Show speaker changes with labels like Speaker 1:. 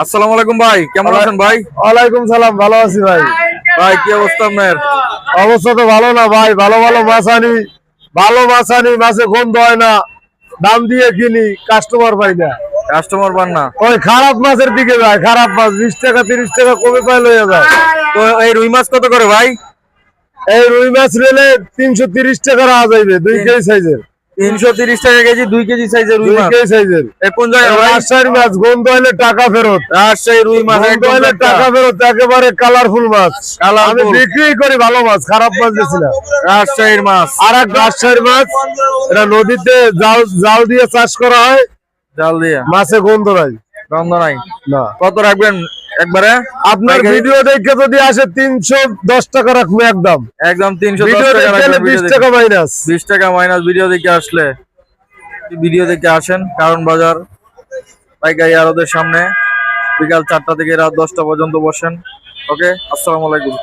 Speaker 1: আসসালামু আলাইকুম ভাই, কেমন আছেন ভাই?
Speaker 2: ওয়ালাইকুম সালাম, ভালো আছি ভাই।
Speaker 1: ভাই কি অবস্থা আপনার?
Speaker 2: অবস্থা তো ভালো না ভাই, ভালো ভালো মাছ আনি, মাছে গন্ধ হয় না, দাম দিয়ে কিনি, কাস্টমার পাই না।
Speaker 1: কাস্টমার পান না?
Speaker 2: ওই খারাপ মাছের দিকে যায়, খারাপ মাছ 20 টাকা 30 টাকা কমে পাই লইয়া যায়।
Speaker 1: তো এই রুই মাছ কত করে ভাই?
Speaker 2: এই রুই মাছ রেলে 330 টাকা রাখা যাইবে, 2 কেজি সাইজের।
Speaker 1: 330 টাকা কেজি, 2 কেজি সাইজের রুই
Speaker 2: 2
Speaker 1: মাছ।
Speaker 2: কেজি সাইজের।
Speaker 1: এই কোন জায়গা ভাই?
Speaker 2: রাজশাহীর মাছ, গন্ধ হলে টাকা ফেরত।
Speaker 1: রাজশাহী রুই মাছ
Speaker 2: গন্ধ
Speaker 1: একদম
Speaker 2: হলে টাকা ফেরত, একেবারে কালারফুল মাছ। আমি
Speaker 1: Colourful।
Speaker 2: বিক্রি করি ভালো মাছ, খারাপ মাছ বেশি না।
Speaker 1: রাজশাহীর মাছ।
Speaker 2: আর এক রাজশাহীর মাছ, এটা নদীতে জাল জাল দিয়ে চাষ করা হয়,
Speaker 1: জাল দিয়ে
Speaker 2: মাছে গন্ধ নাই।
Speaker 1: গন্ধ নাই।
Speaker 2: না,
Speaker 1: কত রাখবেন একবারে?
Speaker 2: আপনার
Speaker 1: পাইকারি?
Speaker 2: ভিডিও দেখে যদি আসে 310 টাকা রাখবো একদম।
Speaker 1: একদম 310
Speaker 2: ভিডিও
Speaker 1: টাকা
Speaker 2: দেখে
Speaker 1: রাখবেন।
Speaker 2: 20 টাকা মাইনাস।
Speaker 1: 20 টাকা মাইনাস ভিডিও দেখে আসলে। ভিডিও দেখে আসেন কারণ বাজার পাইকারি আড়তের সামনে, বিকাল 4টা থেকে রাত 10টা পর্যন্ত বসেন। ওকে, আসসালামু আলাইকুম।